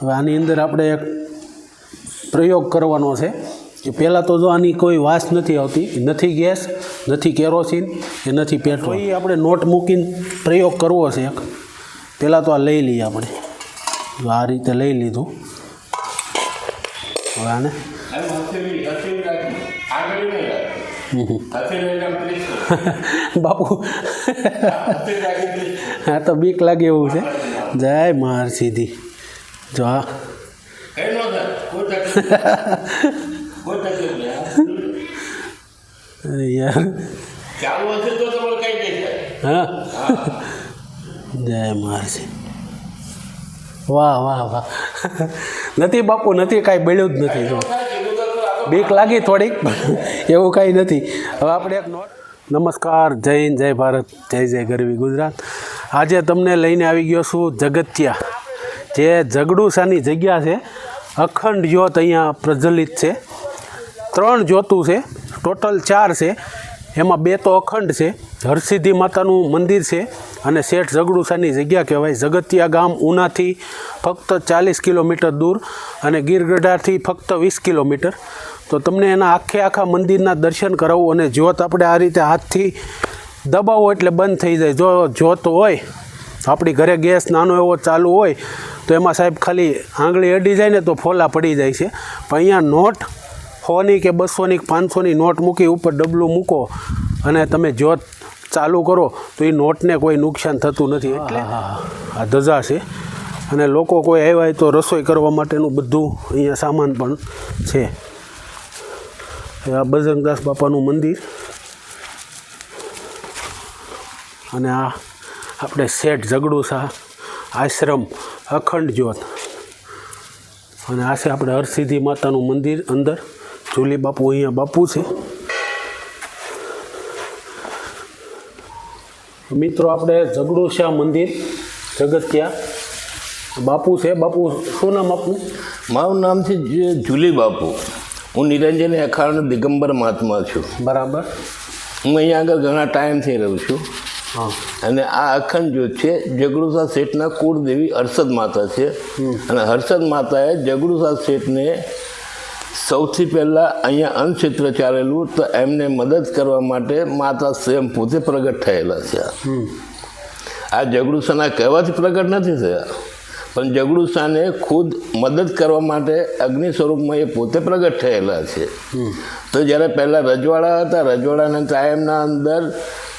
હવે આની અંદર આપણે એક પ્રયોગ કરવાનો છે કે પહેલાં તો જો આની કોઈ વાસ નથી આવતી, નથી ગેસ, નથી કેરોસીન કે નથી પેટ્રોલ. એ આપણે નોટ મૂકીને પ્રયોગ કરવો છે એક. પહેલાં તો આ લઈ લઈએ આપણે, આ રીતે લઈ લીધું. હવે આને બાપુ હા તો બીક લાગે એવું છે. જય માર સીધી જો આ હા જય મારસી. વાહ વાહ વાહ. નથી બાપુ નથી, કાંઈ બળ્યું જ નથી. જો બીક લાગી થોડીક, એવું કાંઈ નથી. હવે આપણે એક નોટ. નમસ્કાર, જય હિન્દ, જય ભારત, જય જય ગરવી ગુજરાત. આજે તમને લઈને આવી ગયો છું જગત્યા, જે ઝઘડુસાની જગ્યા છે. અખંડ જ્યોત અહીંયા પ્રજ્વલિત છે. 3 જ્યોતું છે, ટોટલ 4 છે. એમાં 2 તો અખંડ છે. હરસિદ્ધિ માતાનું મંદિર છે અને શેઠ ઝઘડુસાની જગ્યા કહેવાય. જગતિયા ગામ ઉનાથી ફક્ત 40 કિલોમીટર દૂર અને ગીરગઢાથી ફક્ત 20 કિલોમીટર. તો તમને એના આખા મંદિરના દર્શન કરાવું. અને જ્યોત આપણે આ રીતે હાથથી દબાવો એટલે બંધ થઈ જાય. જો જ્યોત હોય આપણી ઘરે ગેસ નાનો એવો ચાલુ હોય તો એમાં સાહેબ ખાલી આંગળી અડી જાય ને તો ફોલા પડી જાય છે. પણ અહીંયા નોટ 100ની કે 200ની 500ની નોટ મૂકી ઉપર ડબલું મૂકો અને તમે જ્યોત ચાલુ કરો તો એ નોટને કોઈ નુકસાન થતું નથી. એટલે આ ધજા છે અને લોકો કોઈ આવ્યા હોય તો રસોઈ કરવા માટેનું બધું અહીંયા સામાન પણ છે. આ બજરંગદાસ બાપાનું મંદિર અને આ આપણે શેઠ ઝઘડુસા આશ્રમ અખંડ જ્યોત. અને આ છે આપણે હરસિદ્ધિ માતાનું મંદિર. અંદર ઝૂલી બાપુ અહીંયા બાપુ છે. મિત્રો આપણે ઝઘડુસા મંદિર જગત્યા બાપુ છે. બાપુ શું નામ આપનું? મારું નામ છે ઝૂલી બાપુ. હું નિરંજન અખાડાનો દિગંબર મહાત્મા છું. બરાબર. હું અહીંયા આગળ ઘણા ટાઈમથી રહું છું. હા. અને આ અખંડ જ્યોત છે ઝઘડુસા શેઠના કુળદેવી હર્ષદ માતા છે. અને હર્ષદ માતાએ ઝઘડુસા શેઠને સૌથી પહેલાં અહીંયા અન્નક્ષેત્ર ચાલેલું તો એમને મદદ કરવા માટે માતા સ્વયં પોતે પ્રગટ થયેલા છે. આ ઝઘડુસાના કહેવાથી પ્રગટ નથી થયા, પણ ઝઘડુસાને ખુદ મદદ કરવા માટે અગ્નિ સ્વરૂપમાં એ પોતે પ્રગટ થયેલા છે. તો જ્યારે પહેલાં રજવાડા હતા, રજવાડાના ટાઈમના અંદર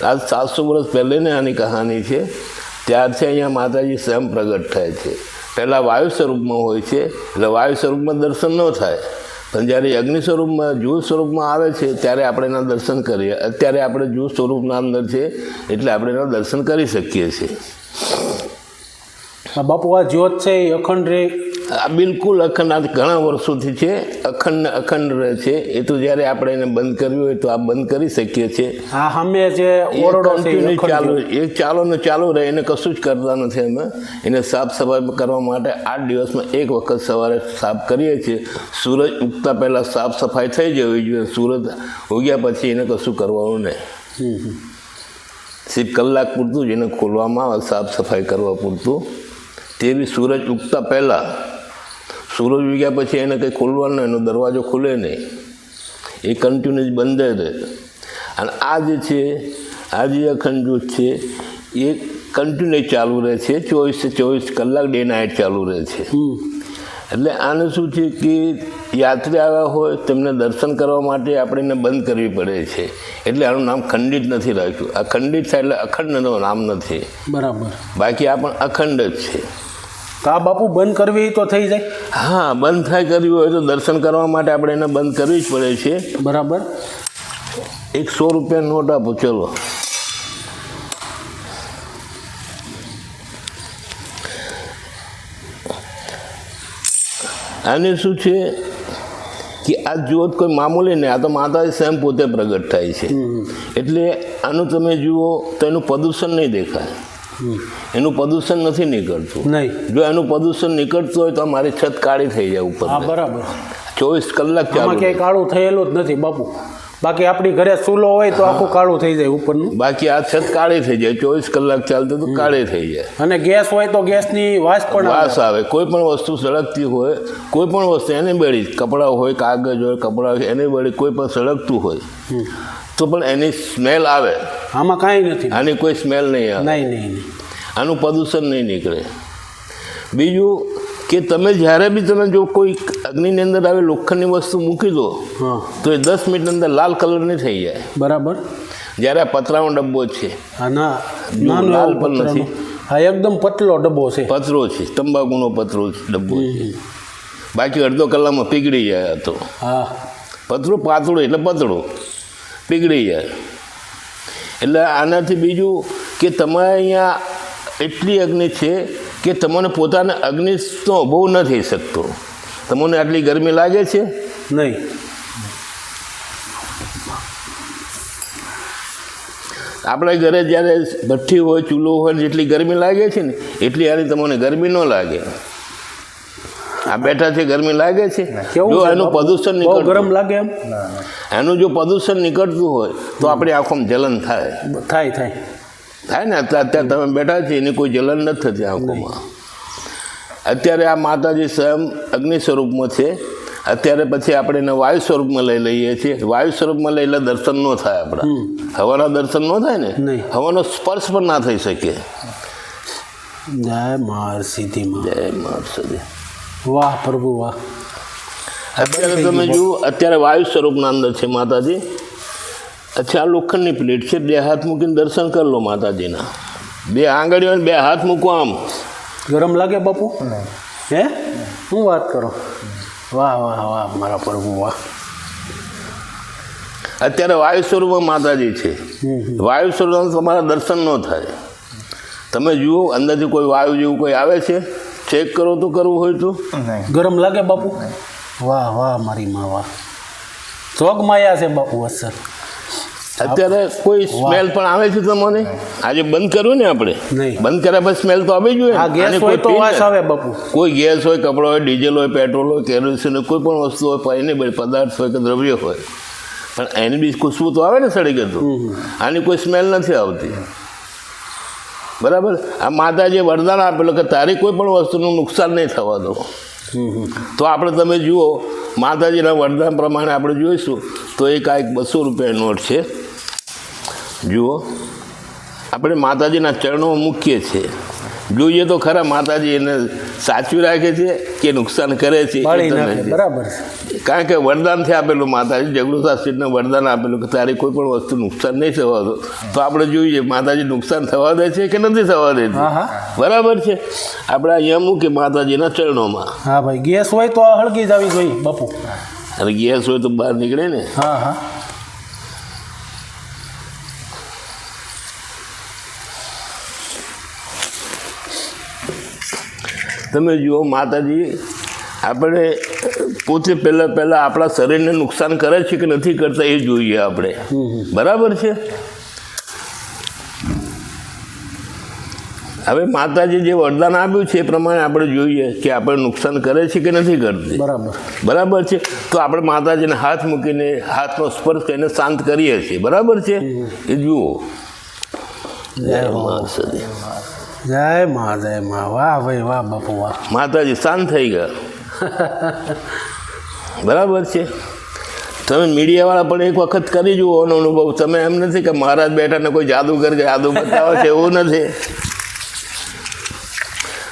આજ 700 વર્ષ પહેલેની આની કહાની છે. ત્યારથી અહીંયા માતાજી સ્વયં પ્રગટ થાય છે. પહેલાં વાયુ સ્વરૂપમાં હોય છે, એટલે વાયુ સ્વરૂપમાં દર્શન ન થાય. પણ જ્યારે અગ્નિ સ્વરૂપમાં જૂથ સ્વરૂપમાં આવે છે ત્યારે આપણે એના દર્શન કરીએ. અત્યારે આપણે જૂથ સ્વરૂપના અંદર છે એટલે આપણે એના દર્શન કરી શકીએ છીએ. બાપુ આ જ્યોત છે એ અખંડ રહે? આ બિલકુલ અખંડ, આ ઘણા વર્ષોથી છે. અખંડ રહે છે. એ તો જ્યારે આપણે એને બંધ કરવી હોય તો આ બંધ કરી શકીએ છીએ. હા, અમે જે ઓરડો ચાલુ રહે, એને કશું જ કરતા નથી. અમે એને સાફ સફાઈ કરવા માટે 8 દિવસમાં 1 વખત સવારે સાફ કરીએ છીએ. સૂરજ ઉગતા પહેલાં સાફ સફાઈ થઈ જવી જોઈએ. સૂરજ ઉગ્યા પછી એને કશું કરવાનું નહીં. સિર્ફ કલાક પૂરતું જ એને ખોલવામાં આવે, સાફ સફાઈ કરવા પૂરતું. તે બી સૂરજ ઉગતા પહેલાં. સૂરજ ઉગ્યા પછી એને કંઈ ખોલવાનું, એનો દરવાજો ખુલે નહીં, એ કન્ટિન્યુઅસ બંધ રહે. અને આ જે છે, આ જે અખંડ જ્યોત છે એ કન્ટિન્યુઅસ ચાલુ રહે છે. 24 કલાક ડે નાઇટ ચાલુ રહે છે. એટલે આને શું છે કે યાત્રી આવ્યા હોય તેમને દર્શન કરવા માટે આપણે એને બંધ કરવી પડે છે. એટલે આનું નામ ખંડિત નથી રાખ્યું. આ ખંડિત થાય એટલે અખંડનું નામ નથી. બરાબર. બાકી આ પણ અખંડ જ છે. તો આ બાપુ બંધ કરવી તો થઈ જાય? હા, બંધ થાય કરવી હોય તો દર્શન કરવા માટે આપણે એને બંધ કરવી જ પડે છે. બરાબર. એક 100 રૂપિયાની નોટ આપો. ચલો. આને શું છે કે આ જ્યોત કોઈ મામૂલી નહીં, આ તો માતાજી સ્વયં પોતે પ્રગટ થાય છે. એટલે આનું તમે જુઓ તો એનું પ્રદૂષણ નહીં દેખાય. એનું પ્રદૂષણ નથી નીકળતું. નહીં. જો એનું પ્રદૂષણ નીકળતું હોય તો અમારી છત કાળી થઈ જાય ઉપર. બરાબર. 24 કલાક ચાલુ. ક્યાંય કાળું થયેલું જ નથી બાપુ. બાકી આપણી ઘરે ચૂલો હોય તો આખું કાળું થઈ જાય ઉપરનું. બાકી આ છત કાળી થઈ જાય, 24 કલાક ચાલતું તો કાળી થઈ જાય. અને ગેસ હોય તો ગેસની વાસ પણ વાસ આવે. કોઈ પણ વસ્તુ સળગતી હોય, કોઈ પણ વસ્તુ એને બેળી, કપડાં હોય, કાગળ હોય, કપડાં હોય, એને બેળી કોઈ પણ સળગતું હોય તો પણ એની સ્મેલ આવે. આમાં કાંઈ નથી. આની કોઈ સ્મેલ નહીં આવે. નહીં. આનું પ્રદૂષણ નહીં નીકળે. બીજું કે તમે જ્યારે બી તમે જો કોઈ અગ્નિની અંદર આવે લોખંડની વસ્તુ મૂકી દો હા તો એ 10 મિનિટ અંદર લાલ કલરની થઈ જાય. બરાબર. જ્યારે આ પતરાનો ડબ્બો છે, હા ના જો નાનો લાલ એવો પણ પતરાનો. નથી. હા એકદમ પતલો ડબ્બો છે. પતરો છે, તંબાકુનો પતરો ડબ્બો છે. બાકી અડધો કલાકમાં પીગળી જાય. તો હા પતરું પાતળું એટલે પતળું પીગળી જાય. એટલે આનાથી બીજું કે તમારે અહીંયા એટલી અગ્નિ છે કે તમને પોતાને અગ્નિનો અનુભવ ન થઈ શકતો. તમને આટલી ગરમી લાગે છે નહીં. આપણા ઘરે જ્યારે ભઠ્ઠી હોય, ચૂલો હોય, જેટલી ગરમી લાગે છે ને એટલી આની તમને ગરમી ન લાગે. આ બેઠા છે ગરમી લાગે છે. જો એનું પ્રદૂષણ નીકળતું, ગરમ લાગે એમ એનું જો પ્રદૂષણ નીકળતું હોય તો આપણી આંખોમાં જલન થાય ને. અત્યારે તમે બેઠા છે એની કોઈ જલન નથી થતી આંખોમાં. અત્યારે આ માતાજી સ્વયં અગ્નિ સ્વરૂપમાં છે. અત્યારે પછી આપણે એને વાયુ સ્વરૂપમાં લઈ લઈએ છીએ. વાયુ સ્વરૂપમાં લઈ એટલે દર્શન ન થાય આપણા. હવાના દર્શન ન થાય ને, હવાનો સ્પર્શ પણ ના થઈ શકે. જય મહાસિદ્ધિમાં. જય મહાસિદ્ધિ. વાહ પ્રભુ વાહ. અત્યારે તમે જુઓ, અત્યારે વાયુ સ્વરૂપના અંદર છે માતાજી. અચ્છા, આ લોખંડની પ્લેટ છે. 2 હાથ મૂકીને દર્શન કરી લો માતાજીના. 2 આંગળીઓ 2 હાથ મૂકો આમ. ગરમ લાગે બાપુ? હે શું વાત કરો? વાહ વાહ વાહ મારા પ્રભુ વાહ. અત્યારે વાયુ સ્વરૂપમાં માતાજી છે. વાયુ સ્વરૂપમાં તમારા દર્શન ન થાય. તમે જુઓ અંદરથી કોઈ વાયુ જેવું કોઈ આવે છે, ચેક કરો તો કરવું હોય તો. ગરમ લાગે બાપુ? વાહ વાહ મારી માં વાહ. જોગ માયા છે બાપુ અસર. અત્યારે કોઈ સ્મેલ પણ આવે છે તમને? આજે બંધ કર્યું ને આપણે, બંધ કર્યા પછી સ્મેલ તો આવી જોઈએ. ગેસ હોય તો વાસ આવે બાપુ. કોઈ ગેસ હોય, કપડો હોય, ડીઝલ હોય, પેટ્રોલ હોય, કેરોસીન કોઈ પણ વસ્તુ હોય, એની બધી પદાર્થ હોય કે દ્રવ્ય હોય, પણ એની બી ખુશ્બુ તો આવે ને સળી ગયું. આની કોઈ સ્મેલ નથી આવતી. બરાબર. આ માતાજીએ વરદાન આપેલું કે તારી કોઈ પણ વસ્તુનું નુકસાન નહીં થવા દો. તો આપણે તમે જુઓ માતાજીના વરદાન પ્રમાણે આપણે જોઈશું તો એક આ 200 રૂપિયા નોટ છે. જુઓ, આપણે માતાજીના ચરણોમાં મૂકીએ છીએ. જોઈએ તો ખરા માતાજી એને સાચવી રાખે છે કે નુકસાન કરે છે. બરાબર. કારણ કે વરદાનથી આપેલું માતાજી જગડુ શાસ્ત્રીને વરદાન આપેલું કે તારી કોઈ પણ વસ્તુ નુકસાન નહીં થવા દો. તો આપણે જોઈએ માતાજી નુકસાન થવા દે છે કે નથી થવા દેતી. બરાબર છે. આપણે અહીંયા મૂકીએ માતાજીના ચરણોમાં. હા ભાઈ, ગેસ હોય તો હળગી જવી જોઈએ બાપુ. અને ગેસ હોય તો બહાર નીકળે ને. હા હા. તમે જુઓ માતાજી આપણે પોતે પહેલાં આપણા શરીરને નુકસાન કરે છે કે નથી કરતા એ જોઈએ આપણે. બરાબર છે. હવે માતાજી જે વરદાન આપ્યું છે એ પ્રમાણે આપણે જોઈએ કે આપણે નુકસાન કરે છે કે નથી કરતી. બરાબર છે. તો આપણે માતાજીને હાથ મૂકીને હાથનો સ્પર્શ કરીને શાંત કરીએ છીએ. બરાબર છે. એ જુઓ. જય મહાસિદ્ધિ. જય મા જય મા. વાહ ભાઈ વાહ બાપુ વાહ. માતાજી શાંત થઈ ગયા. બરાબર છે. તમે મીડિયાવાળા પણ એક વખત કરી જુઓ એનો અનુભવ. તમે એમ નથી કે મહારાજ બેઠા ને કોઈ જાદુગર કે જાદુ બતાવે છે, એવું નથી.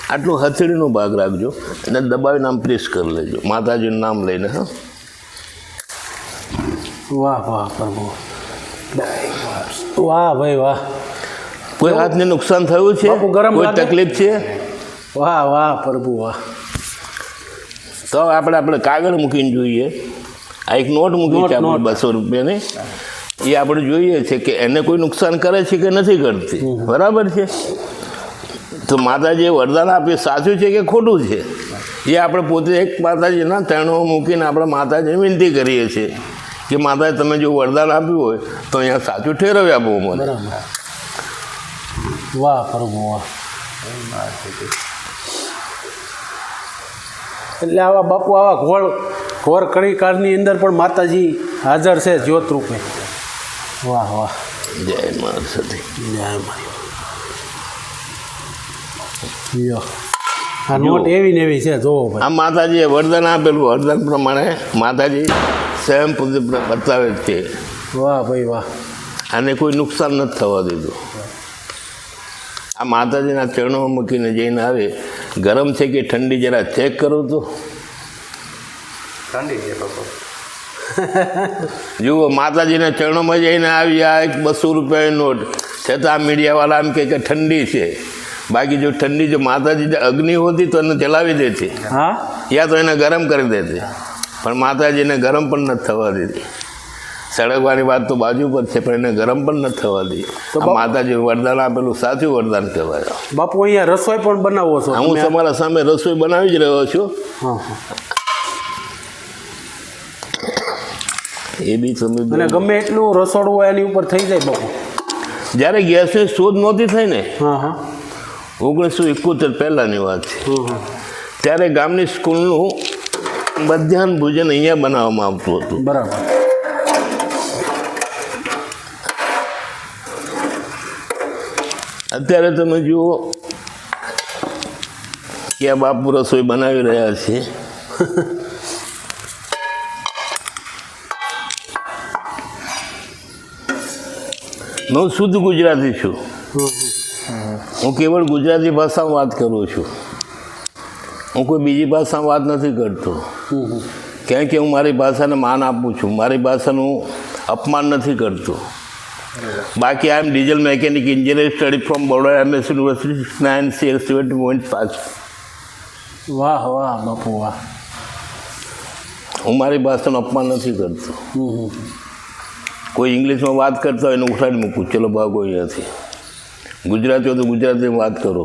આટલું હથેળીનો ભાગ રાખજો અને દબાવીને આમ પ્રેસ કરી લેજો માતાજીનું નામ લઈને. હા, વાહ વાહ પ્રભુ. વાહ ભાઈ વાહ. કોઈ હાથને નુકસાન થયું છે? કોઈ તકલીફ છે? વાહ વાહ પ્રભુ વાહ. તો આપણે કાગળ મૂકીને જોઈએ. આ એક નોટ મૂકી છે આપણે 200 રૂપિયાની. એ આપણે જોઈએ છે કે એને કોઈ નુકસાન કરે છે કે નથી કરતી. બરાબર છે. તો માતાજીએ વરદાન આપ્યું સાચું છે કે ખોટું છે એ આપણે પોતે એક માતાજીના ચરણો મૂકીને આપણે માતાજીને વિનંતી કરીએ છીએ કે માતાજી તમે જો વરદાન આપ્યું હોય તો અહીંયા સાચું ઠેરવી આપો મને. વાહ પ્રભુ વાહ. એટલે આવા બાપુ આવા ઘોર કળી કાળની અંદર પણ માતાજી હાજર છે જ્યોત રૂપે. વાહ વાહ, જય મા સતી. જય મારી. લ્યો, આ નોટ એવી ને એવી છે, જોવો ભાઈ. આ માતાજીએ વરદાન આપેલું, વરદાન પ્રમાણે માતાજી સ્વયં બતાવે છે. વાહ ભાઈ વાહ. આને કોઈ નુકસાન નથી થવા દીધું. આ માતાજીના ચરણોમાં મૂકીને જઈને આવે, ગરમ છે કે ઠંડી જરા ચેક કરો તો. ઠંડી છે બાપા. જુઓ, માતાજીના ચરણોમાં જઈને આવી, આ એક 200 રૂપિયાની નોટ, છતાં મીડિયાવાળા એમ કહે કે ઠંડી છે. બાકી જો ઠંડી, જો માતાજી અગ્નિ હોતી તો એને જલાવી દેતી, હા, યા તો એને ગરમ કરી દેતી, પણ માતાજીને ગરમ પણ નથી થવા દીધી. સળગવાની વાત તો બાજુ પર છે, પણ એને ગરમ પણ નથી થવા દી. તો માતાજી વરદાન આપેલું સાચું વરદાન કહેવાય. બાપુ અહીંયા રસોઈ પણ બનાવો છો? હું તમારા સામે રસોઈ બનાવી જ રહ્યો છું. હા હા. એ બી તમે અને ગમે એટલું રસોડું હોય એની ઉપર થઈ જાય બાપુ. જ્યારે ગેસની શોધ નહોતી થઈ ને, હા હા, 1971 પહેલાંની વાત છે, હા, ત્યારે ગામની સ્કૂલનું મધ્યાહન ભોજન અહીંયા બનાવવામાં આવતું હતું. બરાબર. અત્યારે તમે જુઓ કે આ બાપુ રસોઈ બનાવી રહ્યા છે. હું શુદ્ધ ગુજરાતી છું. હું કેવળ ગુજરાતી ભાષામાં વાત કરું છું. હું કોઈ બીજી ભાષામાં વાત નથી કરતો, કારણ કે હું મારી ભાષાને માન આપું છું, મારી ભાષાનું અપમાન નથી કરતો. બાકી I am diesel mechanic engineer, study from Baroda MS university, 9 CL 70.5. વાહ વાહ બાપુ વાહ. હું મારી ભાષાનું અપમાન નથી કરતો. કોઈ ઇંગ્લિશમાં વાત કરતા હોય એને ઉઠાડી મૂકું, ચલો ભાગો અહીંયાથી. ગુજરાતીઓ તો ગુજરાતીમાં વાત કરો.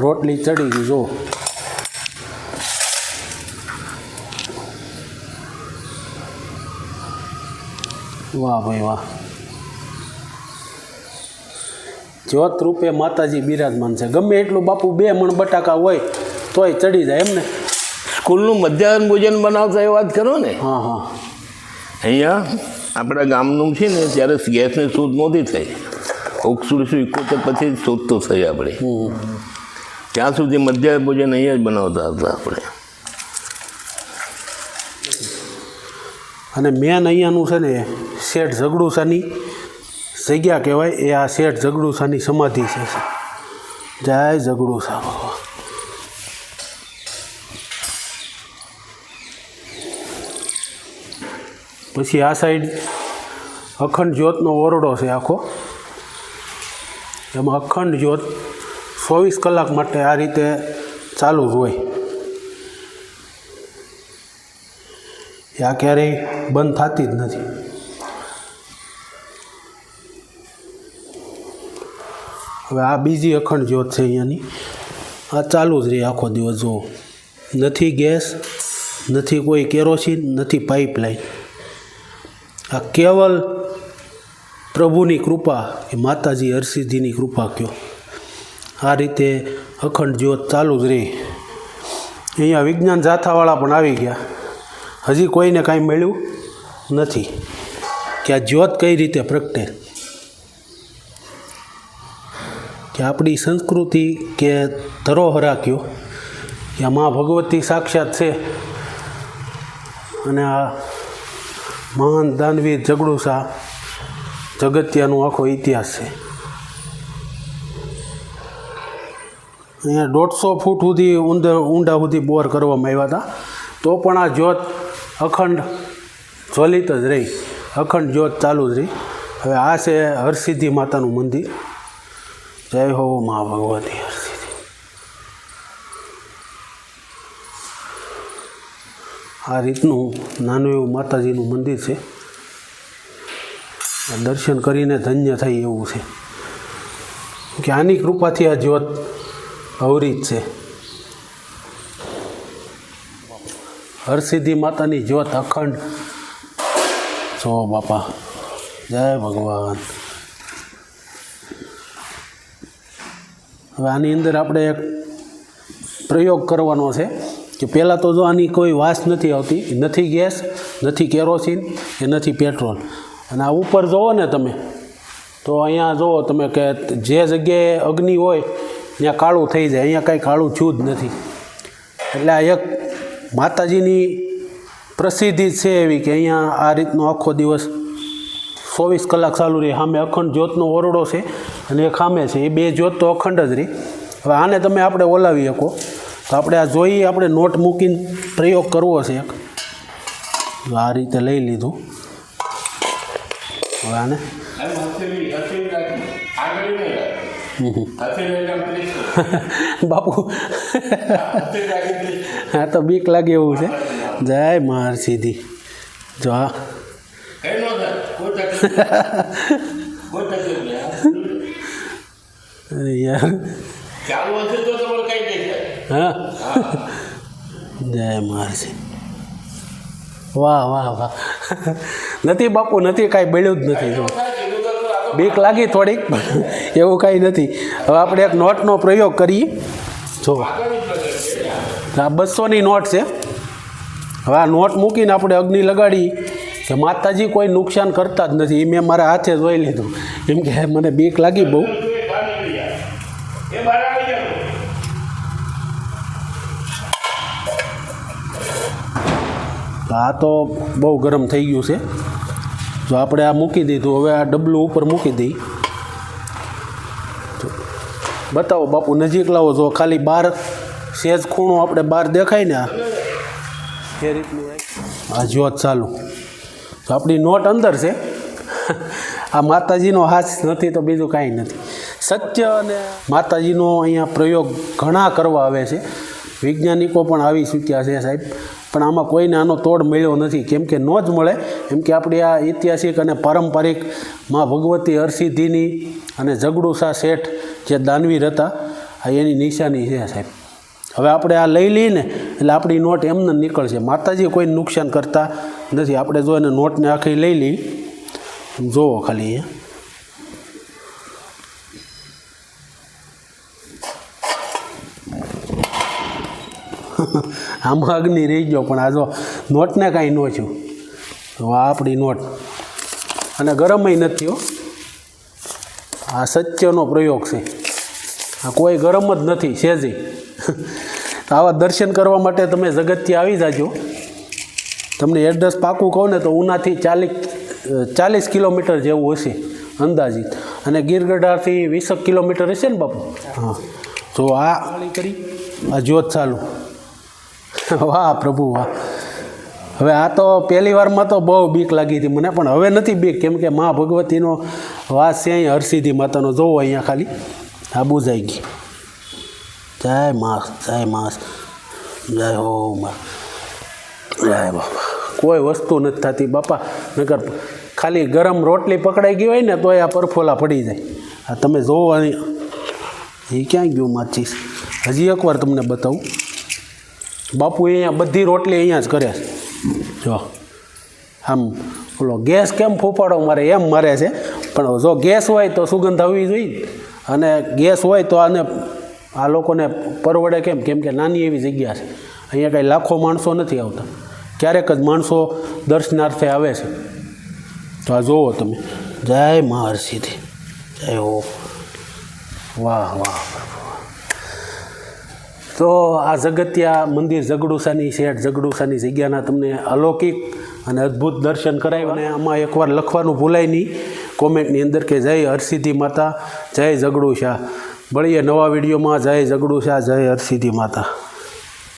રોટલી ચડી ગઈ જો. વાહ ભાઈ વાહ. જ્યોત રૂપે માતાજી બિરાજમાન છે. ગમે એટલું બાપુ 2 મણ બટાકા હોય તોય ચડી જાય એમને. સ્કૂલનું મધ્યાહન ભોજન બનાવતા એ વાત કરો ને. હા હા. અહીંયા આપણા ગામનું છે ને, ત્યારે ગેસની શોધ નહોતી થઈ. 1971 પછી શોધ તો થઈ આપણે. ત્યાં સુધી મધ્યાહન ભોજન અહીંયા જ બનાવતા હતા આપણે. અને મેન અહીંયાનું છે ને શેઠ ઝઘડુસાની જગ્યા કહેવાય. એ આ શેઠ ઝઘડુસાની સમાધિ છે. જય ઝઘડુસા બાબા. પછી આ સાઈડ અખંડ જ્યોતનો ઓરડો છે આખો. એમાં અખંડ જ્યોત 24 કલાક માટે આ રીતે ચાલુ જ હોય. આ ક્યારેય બંધ થતી જ નથી. હવે આ બીજી અખંડ જ્યોત છે અહીંયાની. આ ચાલુ જ રહે આખો દિવસ. જુઓ, નથી ગેસ, નથી કોઈ કેરોસીન, નથી પાઇપલાઇન. આ કેવલ પ્રભુની કૃપા, કે માતાજી હરસિદ્ધિની કૃપા કયો. આ રીતે અખંડ જ્યોત ચાલુ જ રહે. અહીંયા વિજ્ઞાન જાથાવાળા પણ આવી ગયા. હજી કોઈને કાંઈ મળ્યું નથી કે આ જ્યોત કઈ રીતે પ્રગટે, કે આપણી સંસ્કૃતિ કે ધરોહરા કયો, કે આ મા ભગવતી સાક્ષાત છે. અને આ મહાન દાનવીર ઝઘડુસા જગત્યાનો આખો ઇતિહાસ છે. અહીંયા 150 ફૂટ સુધી ઊંડા સુધી બોર કરવામાં આવ્યા હતા, તો પણ આ જ્યોત અખંડ જ્વલિત જ રહી. અખંડ જ્યોત ચાલુ જ રહી. હવે આ છે હરસિદ્ધિ માતાનું મંદિર. જય હો મા ભગવતી હરસિદ્ધિ. આ રીતનું નાનું એવું માતાજીનું મંદિર છે. દર્શન કરીને ધન્ય થાય એવું છે કે આની કૃપાથી આ જ્યોત અવરિત છે. હરસિદ્ધિ માતાની જ્યોત અખંડ. જો બાપા, જય ભગવાન. હવે આની અંદર આપણે એક પ્રયોગ કરવાનો છે કે પહેલાં તો જો આની કોઈ વાસ નથી આવતી, નથી ગેસ, નથી કેરોસીન કે નથી પેટ્રોલ. અને આ ઉપર જુઓ ને તમે તો અહીંયા જુઓ તમે કે જે જગ્યાએ અગ્નિ હોય ત્યાં કાળું થઈ જાય, અહીંયા કાંઈ કાળું થયું જ નથી. એટલે આ એક માતાજીની પ્રસિદ્ધિ છે એવી કે અહીંયા આ રીતનો આખો દિવસ 24 કલાક ચાલુ રહે. સામે અખંડ જ્યોતનો ઓરડો છે અને એક સામે છે, એ બે જ્યોત તો અખંડ જ રહી. હવે આને તમે આપણે ઓલાવી શકો તો આપણે આ જોઈએ, આપણે નોટ મૂકીને પ્રયોગ કરવો છે એક. આ રીતે લઈ લીધું. હવે આને બાપુ હા તો બીક લાગે એવું છે. જય માર સીધી જો આ યાર હા જય મારસી. વાહ વાહ વાહ. નથી બાપુ નથી, કાંઈ બળ્યું જ નથી. જો બીક લાગી થોડીક, એવું કાંઈ નથી. હવે આપણે એક નોટનો પ્રયોગ કરીએ. જો આ 200ની નોટ છે. હવે આ નોટ મૂકીને આપણે અગ્નિ લગાડી કે માતાજી કોઈ નુકસાન કરતા જ નથી. એ મેં મારા હાથે જોઈ લીધું, કેમ કે મને બીક લાગી બહુ. આ તો બહુ ગરમ થઈ ગયું છે. જો આપણે આ મૂકી દીધું, હવે આ ડબલું ઉપર મૂકી દઈ. બતાવો બાપુ, નજીક લાવો. જો ખાલી બહાર સેજ ખૂણો આપણે બહાર દેખાય ને એ રીતનું આ જ્યોત ચાલુ. તો આપણી નોટ અંદર છે. આ માતાજીનો હાથ નથી તો બીજું કાંઈ નથી. સત્ય અને માતાજીનો અહીંયા પ્રયોગ ઘણા કરવા આવે છે. વૈજ્ઞાનિકો પણ આવી ચૂક્યા છે સાહેબ, પણ આમાં કોઈને આનો તોડ મળ્યો નથી. કેમ કે ન જ મળે, કેમ કે આપણી આ ઐતિહાસિક અને પારંપરિક મા ભગવતી હરસિદ્ધિની અને ઝઘડુસા શેઠ જે દાનવીર હતા, આ એની નિશાની છે સાહેબ. હવે આપણે આ લઈ લઈએ ને એટલે આપણી નોટ એમને નીકળશે. માતાજી કોઈ નુકસાન કરતા નથી. આપણે જો એને નોટને આખી લઈ લઈ, જુઓ ખાલી અહીંયા આમાં અગ્નિ રહી ગયો, પણ આ જો નોટને કાંઈ ન થયું. તો આ આપણી નોટ અને ગરમય નથી થયો. આ સત્યનો પ્રયોગ છે. આ કોઈ ગરમ જ નથી સહેજે. તો આવા દર્શન કરવા માટે તમે જગતથી આવી જાજો. તમને એડ્રેસ પાકું કહું ને તો ઉનાથી 40 કિલોમીટર જેવું હશે અંદાજિત, અને ગીરગઢાથી 20 કિલોમીટર હશે ને બાપુ. હા જો આ કરી આ જ્યોત ચાલુ. વાહ પ્રભુ વાહ. હવે આ તો પહેલી વારમાં તો બહુ બીક લાગી હતી મને, પણ હવે નથી બીક, કેમ કે મા ભગવતીનો વાસ છે અહીંયા હરસિદ્ધિ માતાનો. જોવો અહીંયા ખાલી આ બુઝાઈ ગઈ. જય માસ, જય માસ, જય હો મા, જય બાપા. કોઈ વસ્તુ નથી થતી બાપા, નગર ખાલી ગરમ રોટલી પકડાઈ ગઈ હોય ને તો આ પરફોલા પડી જાય. આ તમે જોવો એ ક્યાં ગયું માચીસ. હજી એકવાર તમને બતાવું. બાપુ અહીંયા બધી રોટલી અહીંયા જ કરે છે. જો આમ ઓલો ગેસ કેમ ફૂફાડો મારે એમ મારે છે, પણ જો ગેસ હોય તો સુગંધ આવવી જોઈએ, અને ગેસ હોય તો આને આ લોકોને પરવડે કેમ, કેમ કે નાની એવી જગ્યા છે. અહીંયા કાંઈ લાખો માણસો નથી આવતા, ક્યારેક જ માણસો દર્શનાર્થે આવે છે. તો આ જુઓ તમે. જય મા હરસિદ્ધિ, જય હો. વાહ વાહ. તો આ જગત્યા મંદિર ઝઘડુસાની શેઠ ઝઘડુસાની જગ્યાના તમને અલૌકિક અને અદ્ભુત દર્શન કરાવ્યા. અને આમાં એકવાર લખવાનું ભૂલાય નહીં કોમેન્ટની અંદર કે જય હરસિદ્ધિ માતા, જય ઝઘડુસા. મળીએ નવા વિડીયોમાં. જય ઝઘડુસા, જય હરસિદ્ધિ માતા.